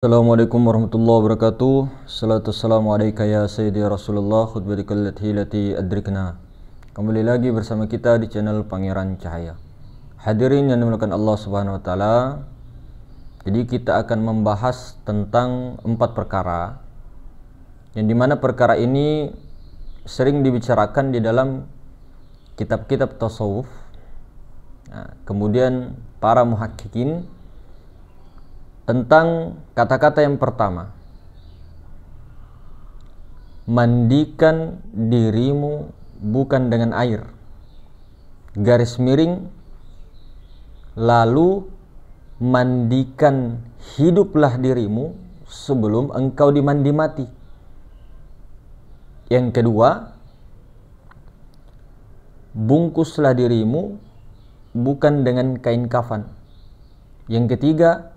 Assalamualaikum warahmatullahi wabarakatuh. Salatu wassalamu alaika ya sayyidi Rasulullah khutbatikal lati adrikna. Kembali lagi bersama kita di channel Pangeran Cahaya. Hadirin yang dimuliakan Allah Subhanahu wa taala. Jadi kita akan membahas tentang 4 perkara yang dimana perkara ini sering dibicarakan di dalam kitab-kitab tasawuf. Kemudian para muhakkikin tentang kata-kata yang pertama, mandikan dirimu bukan dengan air, garis miring, lalu mandikan hiduplah dirimu sebelum engkau dimandi mati. Yang kedua, bungkuslah dirimu bukan dengan kain kafan. Yang ketiga,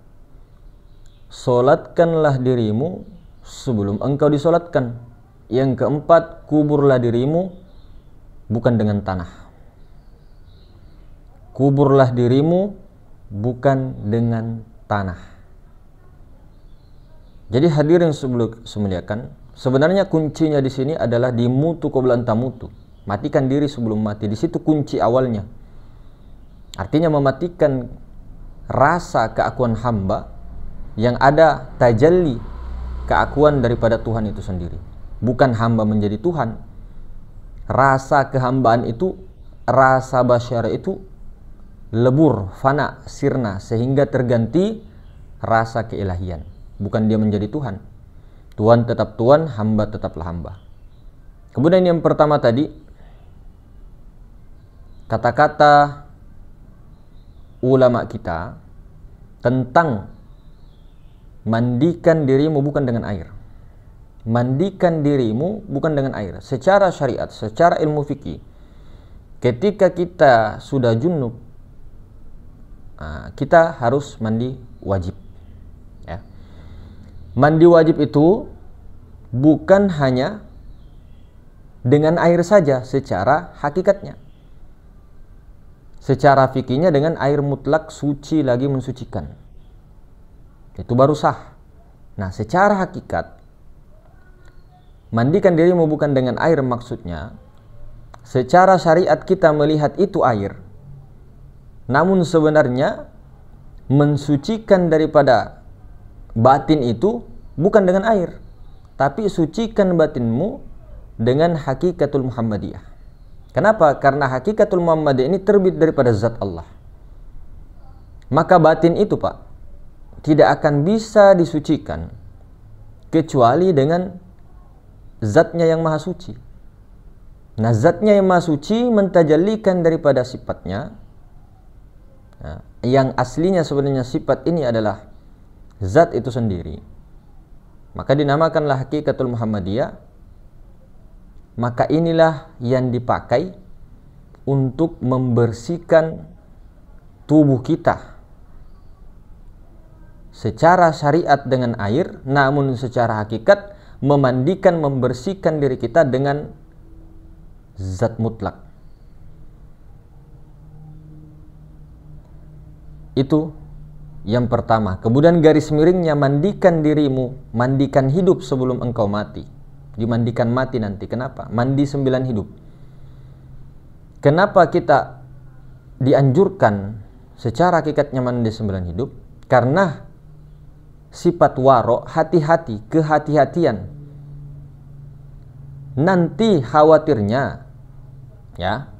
solatkanlah dirimu sebelum engkau disolatkan. Yang keempat, kuburlah dirimu bukan dengan tanah. Kuburlah dirimu bukan dengan tanah. Jadi hadirin semuliakan, sebenarnya kuncinya di sini adalah dimutu qabla an tamutu. Matikan diri sebelum mati. Di situ kunci awalnya. Artinya mematikan rasa keakuan hamba yang ada tajalli keakuan daripada Tuhan itu sendiri. Bukan hamba menjadi Tuhan. Rasa kehambaan itu, rasa basyara itu lebur, fana, sirna, sehingga terganti rasa keilahian. Bukan dia menjadi Tuhan. Tuhan tetap Tuhan, hamba tetaplah hamba. Kemudian yang pertama tadi, kata-kata ulama kita tentang mandikan dirimu bukan dengan air. Mandikan dirimu bukan dengan air. Secara syariat, secara ilmu fikih, ketika kita sudah junub, kita harus mandi wajib. Ya. Mandi wajib itu bukan hanya dengan air saja secara hakikatnya. Secara fikihnya dengan air mutlak suci lagi mensucikan. Itu baru sah. Nah, secara hakikat, mandikan dirimu bukan dengan air maksudnya, secara syariat kita melihat itu air. Namun sebenarnya mensucikan daripada batin itu bukan dengan air, tapi sucikan batinmu dengan hakikatul Muhammadiyah. Kenapa? Karena hakikatul Muhammadiyah ini terbit daripada zat Allah. Maka batin itu, Pak, tidak akan bisa disucikan kecuali dengan zatnya yang maha suci. Nah, zatnya yang maha suci mentajallikan daripada sifatnya, yang aslinya sebenarnya sifat ini adalah zat itu sendiri. Maka dinamakanlah hakikatul Muhammadiyah. Maka inilah yang dipakai untuk membersihkan tubuh kita secara syariat dengan air, namun secara hakikat memandikan, membersihkan diri kita dengan zat mutlak. Itu yang pertama. Kemudian garis miringnya, mandikan dirimu, mandikan hidup sebelum engkau mati. Dimandikan mati nanti. Kenapa? Mandi 9 hidup. Kenapa kita dianjurkan secara hakikatnya mandi 9 hidup? Karena sifat waro, hati-hati, kehati-hatian. Nanti khawatirnya, ya,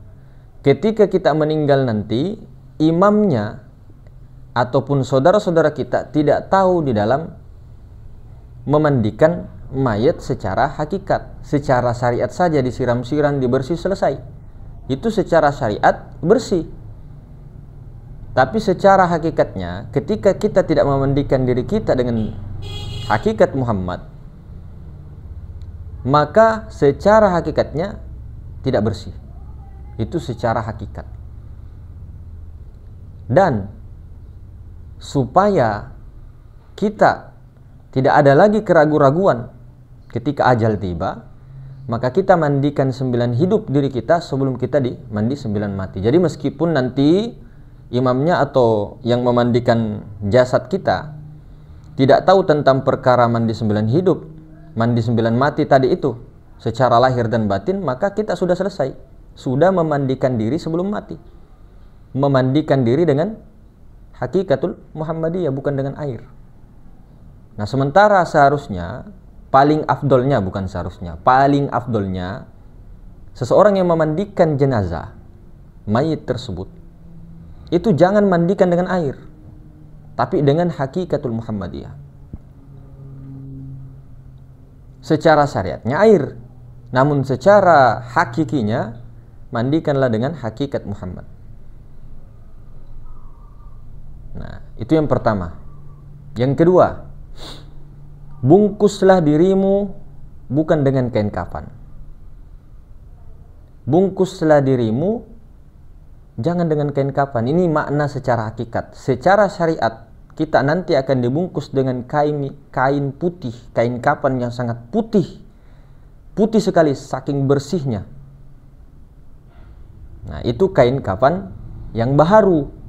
ketika kita meninggal nanti, imamnya ataupun saudara-saudara kita tidak tahu di dalam memandikan mayat secara hakikat. Secara syariat saja disiram-siram, dibersih, selesai. Itu secara syariat bersih. Tapi secara hakikatnya, ketika kita tidak memandikan diri kita dengan hakikat Muhammad, maka secara hakikatnya tidak bersih. Itu secara hakikat. Dan supaya kita tidak ada lagi keraguan-raguan ketika ajal tiba, maka kita mandikan 9 hidup diri kita sebelum kita mandi 9 mati. Jadi meskipun nanti imamnya atau yang memandikan jasad kita tidak tahu tentang perkara mandi 9 hidup, mandi 9 mati tadi itu secara lahir dan batin, maka kita sudah selesai. Sudah memandikan diri sebelum mati. Memandikan diri dengan hakikatul Muhammadiyah, bukan dengan air. Nah, sementara seharusnya, paling afdolnya, bukan seharusnya, paling afdolnya, seseorang yang memandikan jenazah, mayit tersebut, itu jangan mandikan dengan air, tapi dengan hakikatul Muhammadiyah. Secara syariatnya air, namun secara hakikinya mandikanlah dengan hakikat Muhammad. Nah, itu yang pertama. Yang kedua, bungkuslah dirimu bukan dengan kain kafan. Bungkuslah dirimu jangan dengan kain kafan. Ini makna secara hakikat. Secara syariat, kita nanti akan dibungkus dengan kain putih, kain kafan yang sangat putih. Putih sekali, saking bersihnya. Nah, itu kain kafan yang baharu.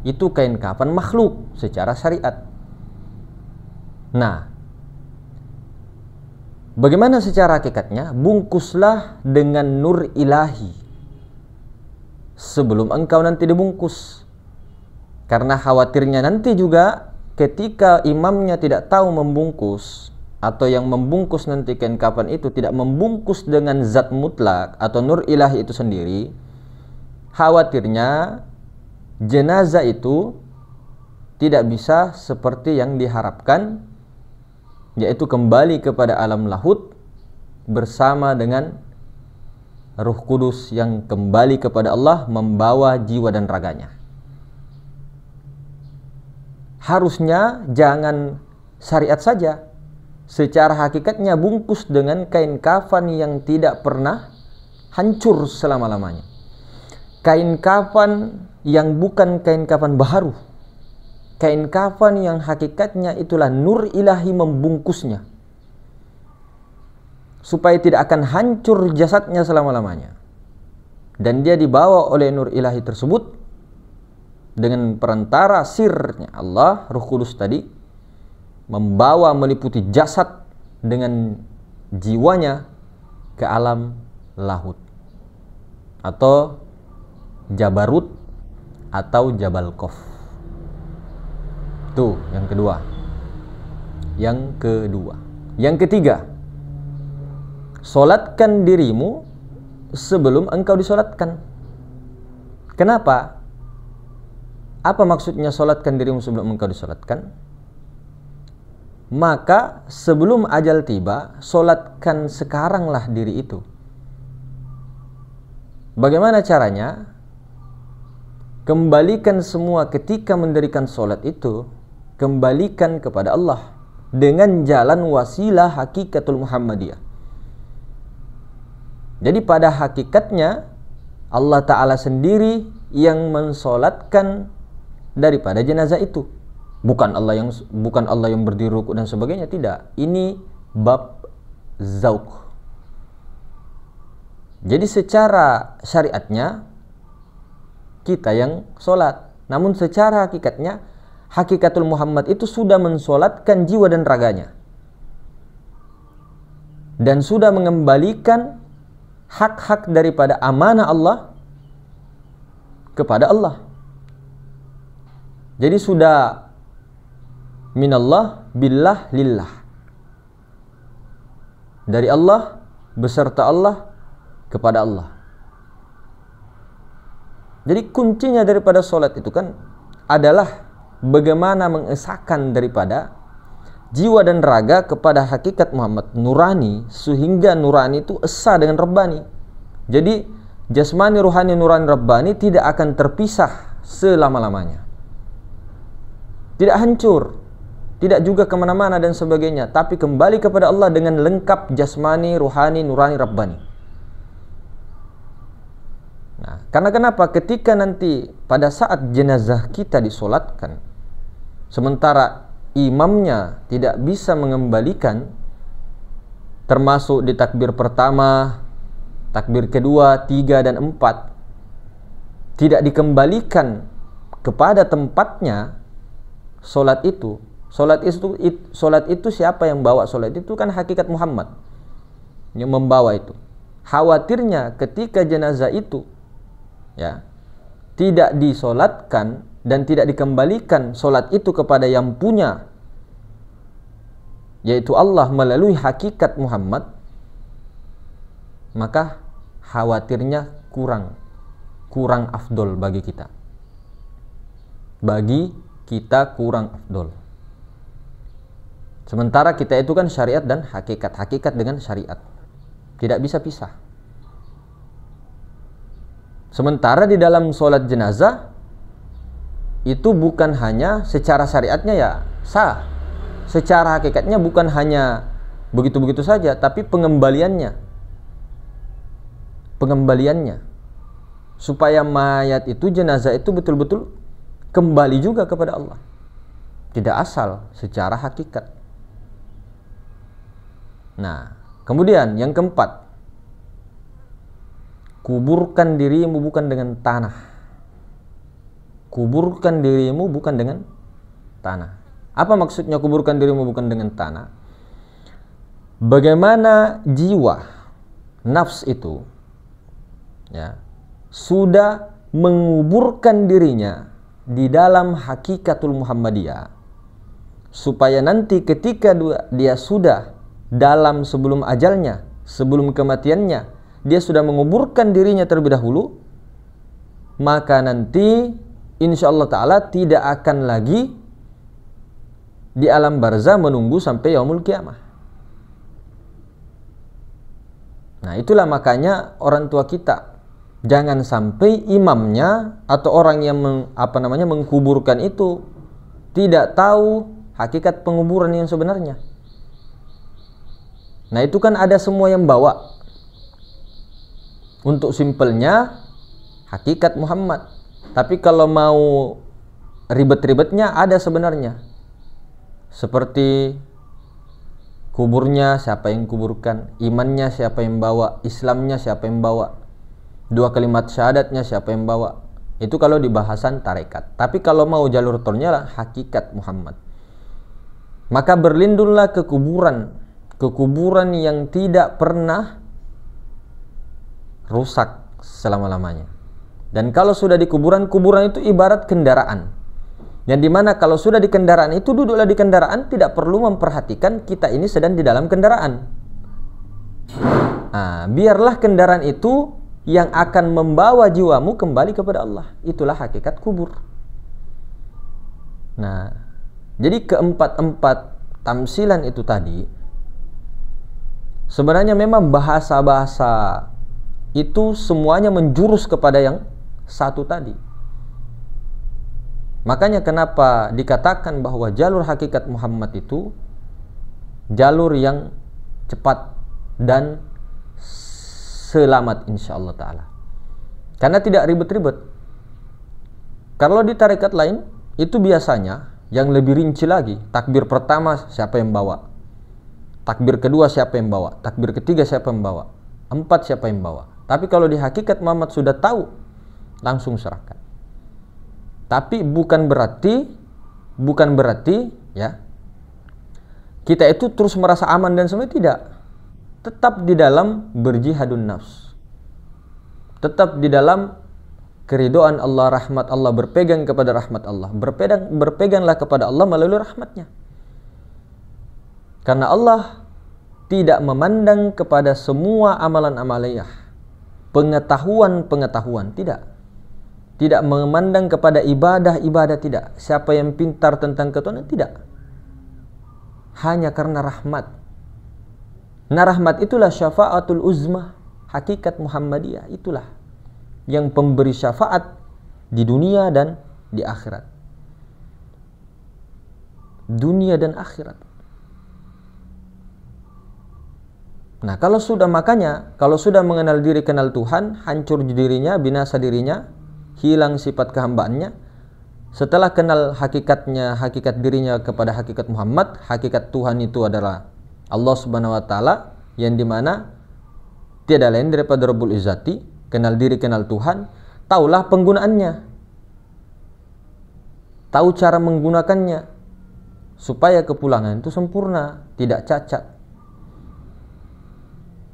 Itu kain kafan makhluk secara syariat. Nah, bagaimana secara hakikatnya? Bungkuslah dengan nur ilahi sebelum engkau nanti dibungkus. Karena khawatirnya nanti juga ketika imamnya tidak tahu membungkus, atau yang membungkus nanti kain kafan itu tidak membungkus dengan zat mutlak atau nur ilahi itu sendiri, khawatirnya jenazah itu tidak bisa seperti yang diharapkan, yaitu kembali kepada alam lahut bersama dengan Ruh Kudus yang kembali kepada Allah membawa jiwa dan raganya. Harusnya jangan syariat saja. Secara hakikatnya bungkus dengan kain kafan yang tidak pernah hancur selama-lamanya. Kain kafan yang bukan kain kafan baharu. Kain kafan yang hakikatnya itulah nur ilahi membungkusnya, supaya tidak akan hancur jasadnya selama-lamanya. Dan dia dibawa oleh nur ilahi tersebut dengan perantara sirnya Allah, Ruh Kudus tadi, membawa meliputi jasad dengan jiwanya ke alam lahut atau Jabarut atau Jabal Qaf. Tuh yang kedua. Yang ketiga, solatkan dirimu sebelum engkau disolatkan. Kenapa? Apa maksudnya solatkan dirimu sebelum engkau disolatkan? Maka sebelum ajal tiba, solatkan sekaranglah diri itu. Bagaimana caranya? Kembalikan semua ketika mendirikan solat itu, kembalikan kepada Allah dengan jalan wasilah hakikatul Muhammadiyah. Jadi pada hakikatnya Allah Ta'ala sendiri yang mensolatkan daripada jenazah itu. Bukan Allah yang berdiri rukuk dan sebagainya, tidak. Ini bab zauq. Jadi secara syariatnya kita yang solat, namun secara hakikatnya hakikatul Muhammad itu sudah mensolatkan jiwa dan raganya dan sudah mengembalikan hak-hak daripada amanah Allah kepada Allah. Jadi sudah minallah billah lillah, dari Allah beserta Allah kepada Allah. Jadi kuncinya daripada solat itu kan adalah bagaimana mengesahkan daripada jiwa dan raga kepada hakikat Muhammad nurani, sehingga nurani itu esa dengan Rabbani. Jadi jasmani, ruhani, nurani, Rabbani tidak akan terpisah selama-lamanya, tidak hancur, tidak juga kemana-mana dan sebagainya, tapi kembali kepada Allah dengan lengkap jasmani, ruhani, nurani, Rabbani. Nah, karena kenapa? Ketika nanti pada saat jenazah kita disolatkan, sementara imamnya tidak bisa mengembalikan, termasuk di takbir pertama, takbir kedua, 3 dan 4, tidak dikembalikan kepada tempatnya solat itu, Solat itu siapa yang bawa solat itu? Kan hakikat Muhammad yang membawa itu. Khawatirnya ketika jenazah itu ya tidak disolatkan dan tidak dikembalikan solat itu kepada yang punya, yaitu Allah melalui hakikat Muhammad, maka khawatirnya kurang afdol bagi kita. Bagi kita kurang afdol. Sementara kita itu kan syariat dan hakikat. Hakikat dengan syariat tidak bisa pisah. Sementara di dalam sholat jenazah itu bukan hanya secara syariatnya ya sah, secara hakikatnya bukan hanya begitu-begitu saja, tapi pengembaliannya supaya mayat itu, jenazah itu betul-betul kembali juga kepada Allah, tidak asal secara hakikat. Nah, kemudian yang keempat, kuburkan dirimu bukan dengan tanah. Kuburkan dirimu bukan dengan tanah. Apa maksudnya kuburkan dirimu bukan dengan tanah? Bagaimana jiwa, nafs itu ya sudah menguburkan dirinya di dalam hakikatul Muhammadiyah, supaya nanti ketika dia sudah dalam sebelum ajalnya, sebelum kematiannya, dia sudah menguburkan dirinya terlebih dahulu, maka nanti insya Allah Ta'ala tidak akan lagi di alam barzah menunggu sampai yaumul kiamah. Nah, itulah makanya orang tua kita jangan sampai imamnya atau orang yang mengkuburkan itu tidak tahu hakikat penguburan yang sebenarnya. Nah, itu kan ada semua yang bawa. Untuk simpelnya hakikat Muhammad. Tapi kalau mau ribet-ribetnya ada sebenarnya. Seperti kuburnya siapa yang kuburkan, imannya siapa yang bawa, Islamnya siapa yang bawa, 2 kalimat syahadatnya siapa yang bawa. Itu kalau di bahasan tarekat. Tapi kalau mau jalur tolnya lah hakikat Muhammad. Maka berlindunglah ke kuburan yang tidak pernah rusak selama-lamanya. Dan kalau sudah di kuburan itu ibarat kendaraan. Yang dimana kalau sudah di kendaraan itu, duduklah di kendaraan, tidak perlu memperhatikan kita ini sedang di dalam kendaraan. Nah, biarlah kendaraan itu yang akan membawa jiwamu kembali kepada Allah. Itulah hakikat kubur. Nah, jadi keempat tamsilan itu tadi sebenarnya memang bahasa-bahasa itu semuanya menjurus kepada yang satu tadi. Makanya kenapa dikatakan bahwa jalur hakikat Muhammad itu jalur yang cepat dan selamat insyaallah ta'ala. Karena tidak ribet-ribet. Kalau di tarekat lain itu biasanya yang lebih rinci lagi. Takbir pertama siapa yang bawa, takbir kedua siapa yang bawa, takbir ketiga siapa yang bawa, 4 siapa yang bawa. Tapi kalau di hakikat Muhammad sudah tahu, langsung serahkan. Tapi bukan berarti ya kita itu terus merasa aman dan semua, tidak. Tetap di dalam berjihadun nafs. Tetap di dalam keridhaan Allah, rahmat Allah, berpegang kepada rahmat Allah. Berpeganglah kepada Allah melalui rahmatnya. Karena Allah tidak memandang kepada semua amalan amaliyah, pengetahuan, tidak memandang kepada ibadah, tidak. Siapa yang pintar tentang ketuhanan, tidak. Hanya karena rahmat. Nah, rahmat itulah syafaatul uzmah, hakikat Muhammadiyah. Itulah yang pemberi syafaat di dunia dan di akhirat. Dunia dan akhirat. Nah, kalau sudah mengenal diri, kenal Tuhan, hancur dirinya, binasa dirinya, hilang sifat kehambaannya. Setelah kenal hakikatnya, hakikat dirinya kepada hakikat Muhammad, hakikat Tuhan itu adalah Allah Subhanahu wa taala, yang dimana tiada lain daripada Rabbul Izzati. Kenal diri, kenal Tuhan, taulah penggunaannya, tahu cara menggunakannya, supaya kepulangan itu sempurna, tidak cacat.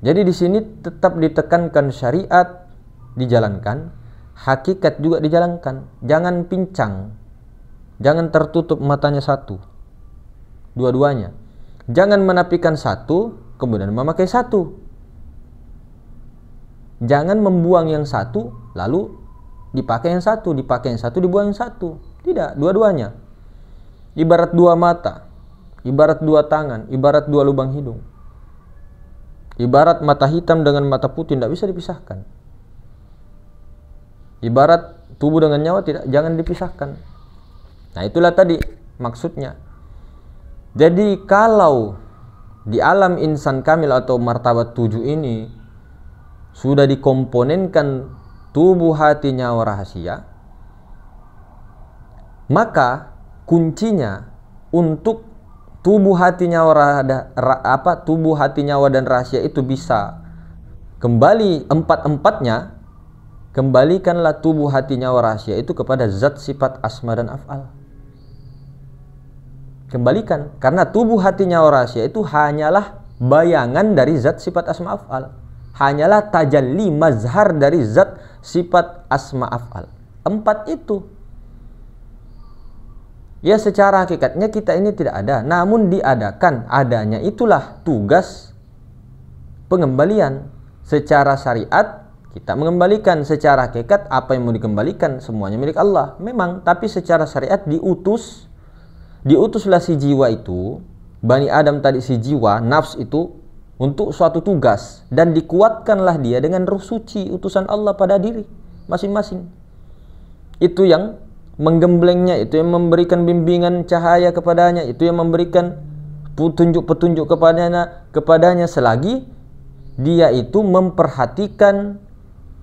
Jadi di sini tetap ditekankan syariat dijalankan, hakikat juga dijalankan. Jangan pincang, jangan tertutup matanya satu, dua-duanya. Jangan menafikan satu kemudian memakai satu. Jangan membuang yang satu lalu dipakai yang satu, dibuang yang satu. Tidak, dua-duanya. Ibarat dua mata, ibarat dua tangan, ibarat dua lubang hidung. Ibarat mata hitam dengan mata putih tidak bisa dipisahkan. Ibarat tubuh dengan nyawa jangan dipisahkan. Nah, itulah tadi maksudnya. Jadi kalau di alam insan kamil atau martabat 7 ini sudah dikomponenkan tubuh, hati, nyawa, rahasia, maka kuncinya untuk tubuh, hati, nyawa, tubuh, hati, nyawa dan rahasia itu bisa kembali empat-empatnya. Kembalikanlah tubuh, hati, nyawa, rahasia itu kepada zat, sifat, asma dan af'al. Kembalikan, karena tubuh, hati, nyawa, rahasia itu hanyalah bayangan dari zat, sifat, asma, af'al. Hanyalah tajalli, mazhar dari zat, sifat, asma, af'al. 4 itu. Ya, secara hakikatnya kita ini tidak ada, namun diadakan. Adanya itulah tugas pengembalian. Secara syariat kita mengembalikan, secara hakikat apa yang mau dikembalikan semuanya milik Allah. Memang, tapi secara syariat diutuslah si jiwa itu, Bani Adam tadi, si jiwa, nafs itu untuk suatu tugas, dan dikuatkanlah dia dengan ruh suci utusan Allah pada diri masing-masing. Itu yang menggemblengnya, itu yang memberikan bimbingan cahaya kepadanya, itu yang memberikan petunjuk-petunjuk kepadanya selagi dia itu memperhatikan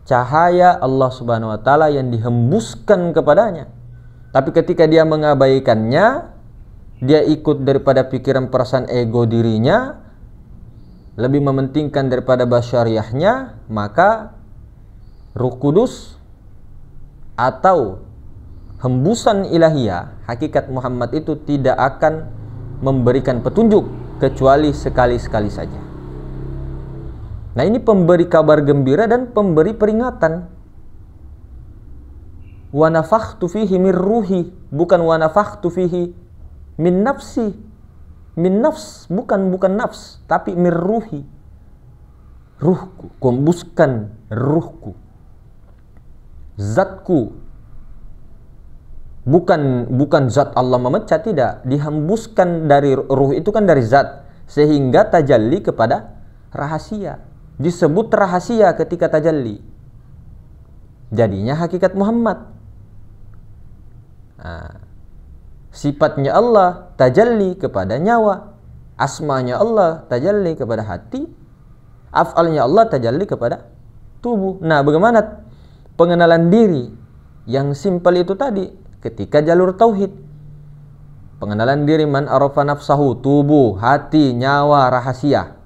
cahaya Allah Subhanahu wa taala yang dihembuskan kepadanya. Tapi ketika dia mengabaikannya, dia ikut daripada pikiran perasaan ego dirinya, lebih mementingkan daripada basyariahnya, maka Ruh Kudus atau hembusan ilahiyah, hakikat Muhammad itu tidak akan memberikan petunjuk kecuali sekali-sekali saja. Nah, ini pemberi kabar gembira dan pemberi peringatan. Wa nafakhtu fihi min ruhi, bukan wa nafakhtu fihi min nafsi. Min nafs, bukan nafs, tapi min ruhi. Ruhku, kuhembuskan ruhku. Zatku. Bukan zat Allah memecah, tidak. Dihembuskan dari ruh itu kan dari zat, sehingga tajalli kepada rahasia. Disebut rahasia ketika tajalli. Jadinya hakikat Muhammad. Nah, sifatnya Allah tajalli kepada nyawa, asmanya Allah tajalli kepada hati, af'alnya Allah tajalli kepada tubuh. Nah, bagaimana pengenalan diri yang simpel itu tadi ketika jalur tauhid? Pengenalan diri, man arafa nafsahu, tubuh, hati, nyawa, rahasia.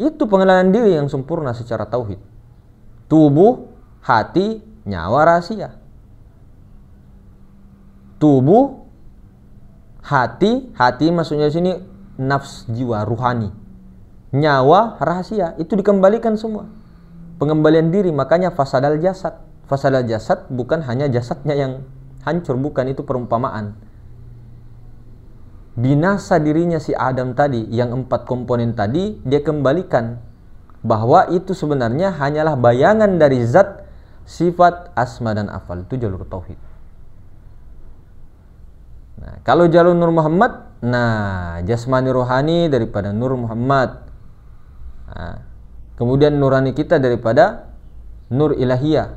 Itu pengenalan diri yang sempurna secara tauhid. Tubuh, hati, nyawa, rahasia. Tubuh, hati maksudnya di sini nafs, jiwa, ruhani. Nyawa, rahasia, itu dikembalikan semua. Pengembalian diri, makanya fasadal jasad. Fasadal jasad bukan hanya jasadnya yang hancur, bukan, itu perumpamaan. Binasa dirinya si Adam tadi, yang 4 komponen tadi, dia kembalikan bahwa itu sebenarnya hanyalah bayangan dari zat, sifat, asma dan afal. Itu jalur tauhid. Nah, kalau jalur Nur Muhammad, nah, jasmani rohani daripada Nur Muhammad. Nah, kemudian nurani kita daripada Nur Ilahiyah.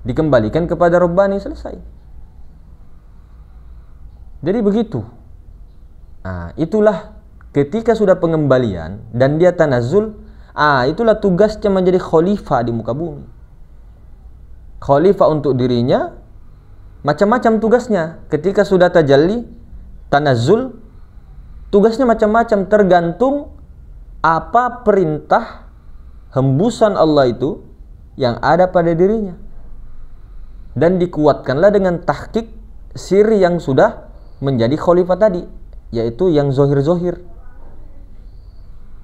Dikembalikan kepada Rabbani, selesai. Jadi begitu. Nah, itulah ketika sudah pengembalian dan dia tanazul, itulah tugasnya menjadi khalifah di muka bumi. Khalifah untuk dirinya, macam-macam tugasnya. Ketika sudah tajalli, tanazul, tugasnya macam-macam tergantung apa perintah hembusan Allah itu yang ada pada dirinya. Dan dikuatkanlah dengan tahqiq siri yang sudah menjadi khalifah tadi, yaitu yang zohir-zohir.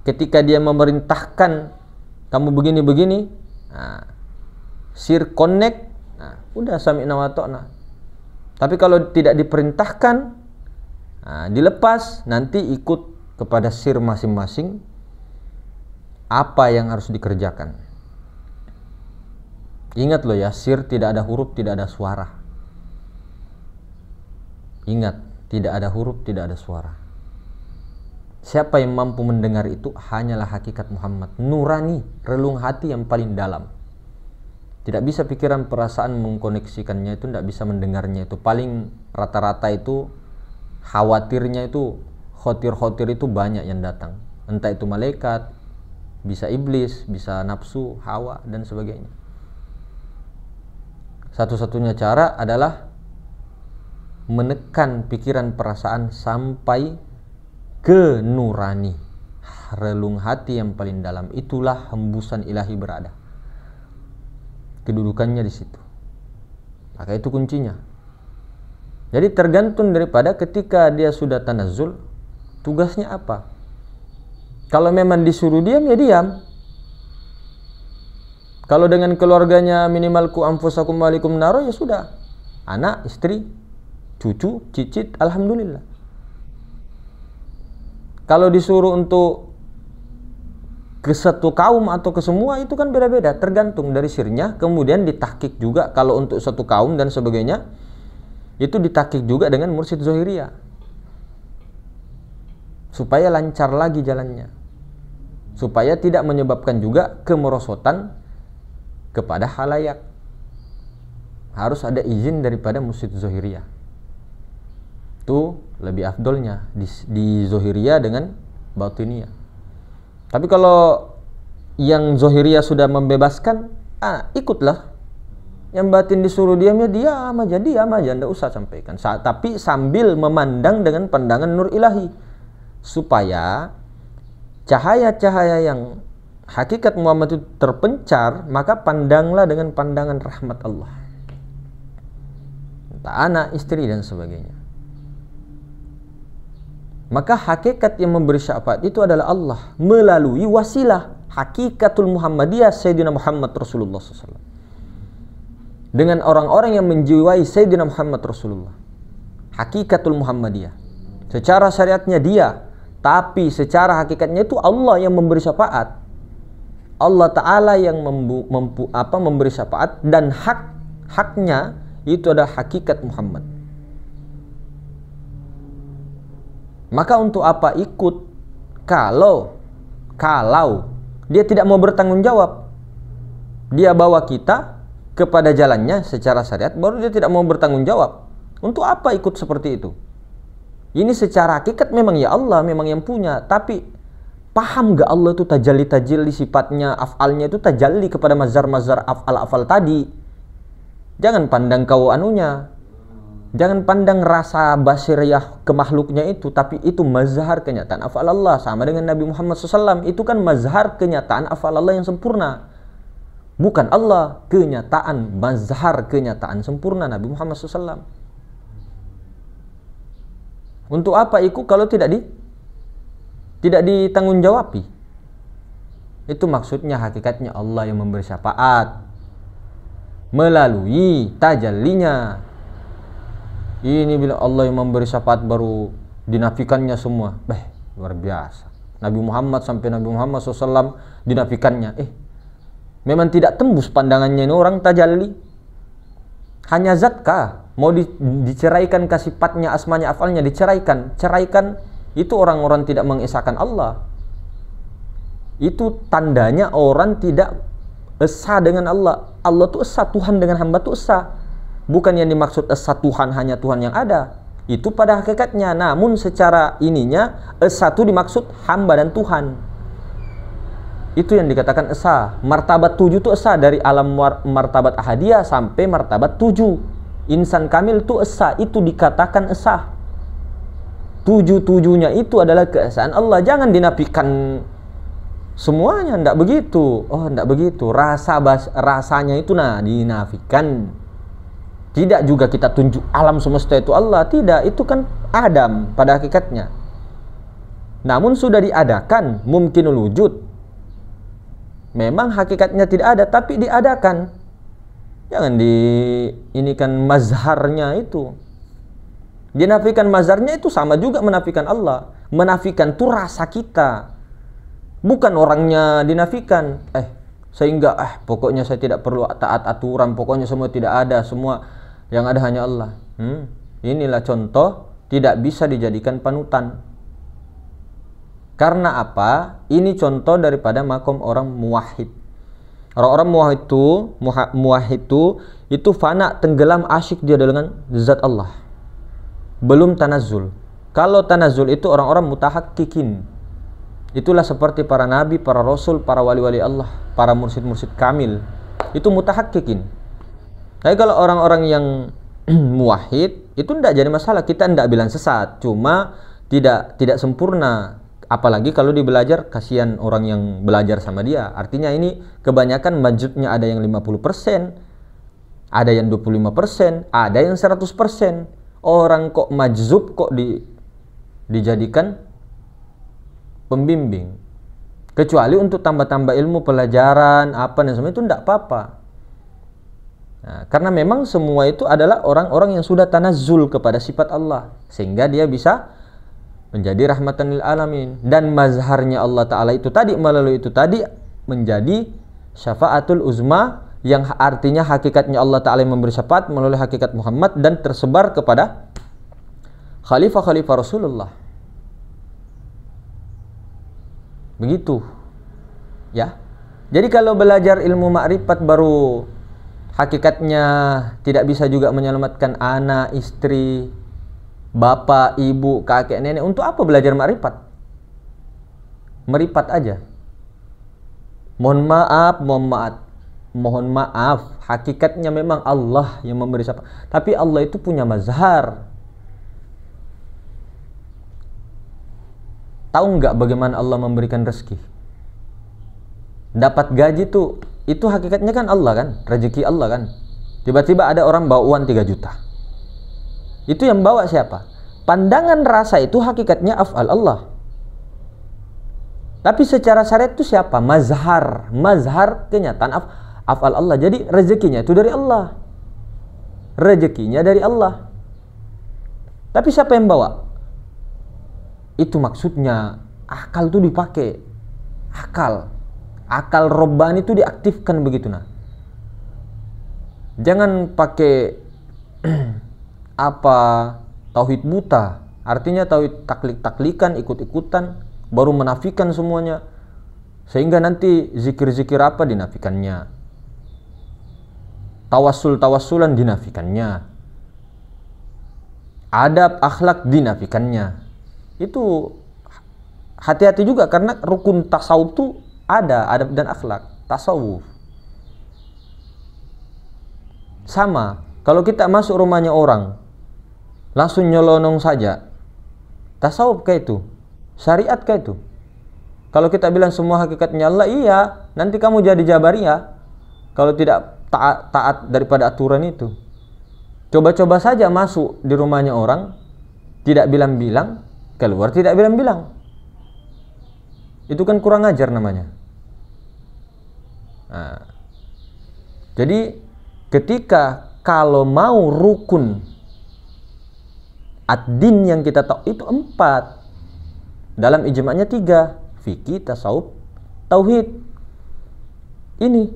Ketika dia memerintahkan kamu begini-begini, nah, sir connect, nah, udah sami'na wa ta'na. Tapi kalau tidak diperintahkan, nah, dilepas, nanti ikut kepada sir masing-masing apa yang harus dikerjakan. Ingat loh ya, sir tidak ada huruf, tidak ada suara. Ingat, tidak ada huruf, tidak ada suara. Siapa yang mampu mendengar itu hanyalah hakikat Muhammad, nurani, relung hati yang paling dalam. Tidak bisa pikiran perasaan mengkoneksikannya itu, tidak bisa mendengarnya itu. Paling rata-rata itu khawatirnya itu, khotir-khotir itu banyak yang datang. Entah itu malaikat, bisa iblis, bisa nafsu, hawa, dan sebagainya. Satu-satunya cara adalah menekan pikiran perasaan sampai ke nurani, relung hati yang paling dalam. Itulah hembusan ilahi berada. Kedudukannya di situ. Maka itu kuncinya. Jadi tergantung daripada ketika dia sudah tanazzul, tugasnya apa. Kalau memang disuruh diam, ya diam. Kalau dengan keluarganya minimal ku anfusakum wa alikum naro, ya sudah. Anak, istri, cucu, cicit, alhamdulillah. Kalau disuruh untuk ke satu kaum atau ke semua, itu kan beda-beda, tergantung dari sirnya. Kemudian ditahkik juga, kalau untuk satu kaum dan sebagainya, itu ditahkik juga dengan mursyid zohiriyah, supaya lancar lagi jalannya, supaya tidak menyebabkan juga kemerosotan kepada halayak. Harus ada izin daripada mursyid zohiriyah. Itu lebih afdolnya di zohiriyah dengan batiniyah. Tapi kalau yang zohiriyah sudah membebaskan, ikutlah. Yang batin disuruh diam, ya diam aja, tidak usah sampaikan. Tapi sambil memandang dengan pandangan nur ilahi, supaya cahaya-cahaya yang hakikat Muhammad itu terpencar, maka pandanglah dengan pandangan rahmat Allah. Entah anak, istri, dan sebagainya. Maka hakikat yang memberi syafaat itu adalah Allah melalui wasilah hakikatul Muhammadiyah Sayyidina Muhammad Rasulullah SAW, dengan orang-orang yang menjiwai Sayyidina Muhammad Rasulullah. Hakikatul Muhammadiyah secara syariatnya dia, tapi secara hakikatnya itu Allah yang memberi syafaat. Allah Ta'ala yang memberi syafaat, dan haknya itu adalah hakikat Muhammad. Maka untuk apa ikut kalau dia tidak mau bertanggung jawab? Dia bawa kita kepada jalannya secara syariat, baru dia tidak mau bertanggung jawab. Untuk apa ikut seperti itu? Ini secara hakikat memang ya Allah, memang yang punya. Tapi paham gak Allah itu tajalli sifatnya, af'alnya itu tajalli kepada mazhar-mazhar af'al tadi. Jangan pandang kau anunya, jangan pandang rasa basiriyah ke makhluknya itu, tapi itu mazhar kenyataan af'al Allah. Sama dengan Nabi Muhammad SAW, itu kan mazhar kenyataan af'al Allah yang sempurna. Bukan Allah, kenyataan, mazhar kenyataan sempurna Nabi Muhammad SAW. Untuk apa ikut kalau tidak ditanggungjawab? Itu maksudnya hakikatnya Allah yang memberi syafaat melalui tajallinya. Ini bila Allah yang memberi syafaat baru dinafikannya semua. Luar biasa. Nabi Muhammad sampai Nabi Muhammad SAW dinafikannya. Memang tidak tembus pandangannya ini orang tajalli. Hanya zat kah? Mau diceraikan ke sifatnya, asmanya, afalnya, diceraikan. Ceraikan itu orang-orang tidak mengesahkan Allah. Itu tandanya orang tidak esa dengan Allah. Allah itu esa, Tuhan dengan hamba itu esa. Bukan yang dimaksud esa Tuhan hanya Tuhan yang ada. Itu pada hakikatnya. Namun secara ininya esa itu dimaksud hamba dan Tuhan. Itu yang dikatakan esa. Martabat 7 itu esa, dari alam martabat ahadiyah sampai martabat 7. Insan kamil itu esa, itu dikatakan esa. 7-7-nya itu adalah keesaan Allah. Jangan dinafikan semuanya, enggak begitu. Oh, enggak begitu. Rasanya itu dinafikan. Tidak juga kita tunjuk alam semesta itu Allah, tidak, itu kan Adam pada hakikatnya. Namun sudah diadakan mumkinul wujud. Memang hakikatnya tidak ada, tapi diadakan. Jangan ini kan mazharnya itu. Dinafikan mazharnya itu sama juga menafikan Allah. Menafikan itu rasa kita. Bukan orangnya dinafikan. Sehingga pokoknya saya tidak perlu taat aturan, pokoknya semua tidak ada, semua yang ada hanya Allah. Inilah contoh tidak bisa dijadikan panutan. Karena apa? Ini contoh daripada makom orang muwahhid. Orang-orang muwahhid itu fana, tenggelam, asyik dia dengan zat Allah. Belum tanazul. Kalau tanazul itu orang-orang mutahakkikin. Itulah seperti para nabi, para rasul, para wali-wali Allah, para mursyid-mursyid kamil. Itu mutahakkikin. Tapi kalau orang-orang yang muwahhid itu tidak jadi masalah. Kita tidak bilang sesat, cuma tidak sempurna. Apalagi kalau dibelajar, kasihan orang yang belajar sama dia. Artinya ini kebanyakan majudnya ada yang 50%, ada yang 25%, ada yang 100%. Orang kok majzub kok dijadikan pembimbing. Kecuali untuk tambah-tambah ilmu, pelajaran, apa dan semua itu tidak apa-apa. Nah, karena memang semua itu adalah orang-orang yang sudah tanazzul kepada sifat Allah, sehingga dia bisa menjadi rahmatan lil alamin. Dan mazharnya Allah Ta'ala itu tadi, melalui itu tadi menjadi syafaatul uzma, yang artinya hakikatnya Allah Ta'ala yang memberi syafaat melalui hakikat Muhammad dan tersebar kepada khalifah-khalifah Rasulullah. Begitu ya. Jadi kalau belajar ilmu makrifat baru hakikatnya tidak bisa juga menyelamatkan anak, istri, bapak, ibu, kakek, nenek. Untuk apa belajar makrifat? Meripat aja. Mohon maaf, hakikatnya memang Allah yang memberi syafaat. Tapi Allah itu punya mazhar. Tahu nggak bagaimana Allah memberikan rezeki? Dapat gaji itu hakikatnya kan Allah kan, rezeki Allah kan. Tiba-tiba ada orang bawa uang 3 juta. Itu yang bawa siapa? Pandangan rasa itu hakikatnya af'al Allah. Tapi secara syariat itu siapa? Mazhar kenyataan af'al Allah. Jadi rezekinya itu dari Allah. Rezekinya dari Allah. Tapi siapa yang bawa? Itu maksudnya akal itu dipakai. Akal robbani itu diaktifkan begitu nah. Jangan pakai tauhid buta. Artinya tauhid taklikan, ikut-ikutan, baru menafikan semuanya. Sehingga nanti zikir-zikir apa dinafikannya. Tawassulan dinafikannya. Adab, akhlak dinafikannya. Itu hati-hati juga, karena rukun tasawuf itu ada adab dan akhlak tasawuf. Sama kalau kita masuk rumahnya orang langsung nyelonong saja, tasawuf kayak itu, syariat kayak itu. Kalau kita bilang semua hakikatnya Allah, iya, nanti kamu jadi jabariyah kalau tidak taat daripada aturan itu. Coba-coba saja masuk di rumahnya orang, tidak bilang-bilang, keluar tidak bilang-bilang. Itu kan kurang ajar namanya. Nah, jadi ketika kalau mau rukun ad-din yang kita tahu itu 4, dalam ijma'nya 3, fikih, tasawuf, tauhid. Ini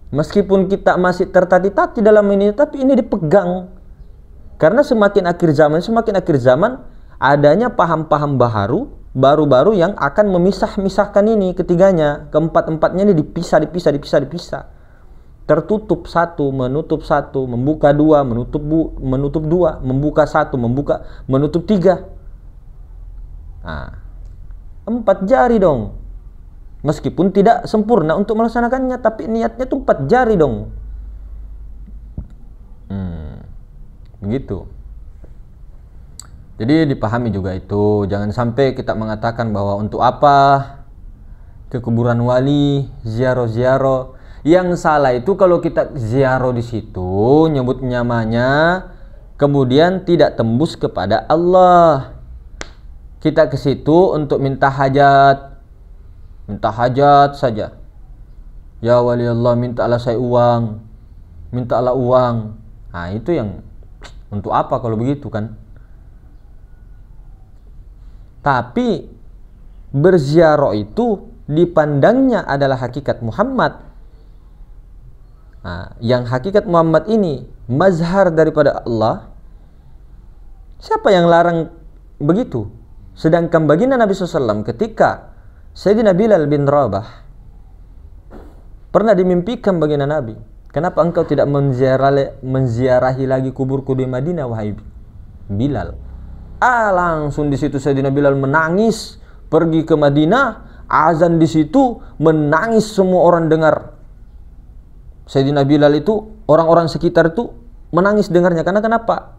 meskipun kita masih tertati-tati dalam ini, tapi ini dipegang. Karena semakin akhir zaman adanya paham-paham baru yang akan memisah-misahkan ini ketiganya, keempat-empatnya ini dipisah. Tertutup satu, menutup satu, membuka dua, menutup dua, membuka satu, menutup 3. Nah, 4 jari dong. Meskipun tidak sempurna untuk melaksanakannya, tapi niatnya tuh 4 jari dong. Begitu. Jadi dipahami juga itu. Jangan sampai kita mengatakan bahwa untuk apa ke kuburan wali, ziarah-ziarah. Yang salah itu kalau kita ziarah di situ, nyebut namanya, kemudian tidak tembus kepada Allah. Kita ke situ untuk minta hajat saja. Ya wali Allah, mintalah saya uang, mintalah uang. Nah itu yang untuk apa kalau begitu kan? Tapi berziarah itu dipandangnya adalah hakikat Muhammad. Nah, yang hakikat Muhammad ini mazhar daripada Allah. Siapa yang larang begitu? Sedangkan baginda Nabi SAW ketika Sayyidina Bilal bin Rabah pernah dimimpikan baginda Nabi, kenapa engkau tidak menziarahi lagi kuburku di Madinah wahai Bilal? Langsung di situ Sayyidina Bilal menangis, pergi ke Madinah, azan di situ, menangis, semua orang dengar. Sayyidina Bilal itu, orang-orang sekitar itu menangis dengarnya. Karena kenapa?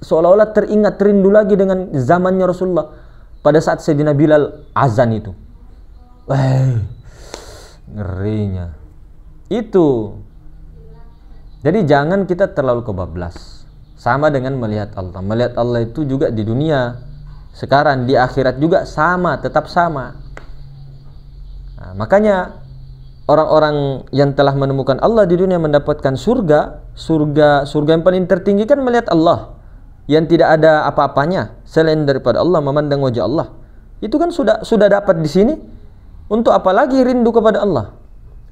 Seolah-olah teringat, rindu lagi dengan zamannya Rasulullah pada saat Sayyidina Bilal azan itu. Ngerinya itu. Jadi jangan kita terlalu kebablas. Sama dengan melihat Allah. Melihat Allah itu juga di dunia sekarang, di akhirat juga sama, tetap sama. Nah, makanya orang-orang yang telah menemukan Allah di dunia mendapatkan surga yang paling tertinggi kan melihat Allah, yang tidak ada apa-apanya selain daripada Allah, memandang wajah Allah. Itu kan sudah dapat di sini. Untuk apa lagi rindu kepada Allah?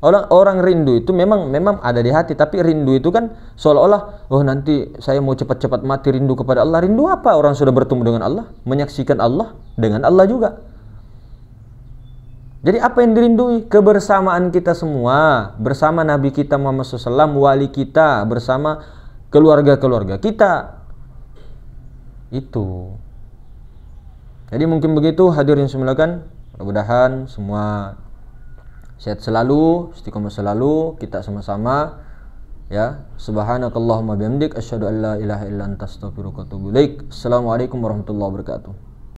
Orang rindu itu memang ada di hati, tapi rindu itu kan seolah-olah nanti saya mau cepat-cepat mati, rindu kepada Allah. Rindu apa? Orang sudah bertemu dengan Allah, menyaksikan Allah, dengan Allah juga. Jadi apa yang dirindui? Kebersamaan kita semua bersama Nabi kita Muhammad SAW, wali kita, bersama keluarga-keluarga kita. Itu. Jadi mungkin begitu hadirin semua. Mudah-mudahan semua sehat selalu, istiqomah selalu, kita sama-sama ya. Subhanakallahumma bihamdik asyhadu an la ilaha illa anta astaghfiruka wa atubu ilaik. Assalamualaikum warahmatullahi wabarakatuh.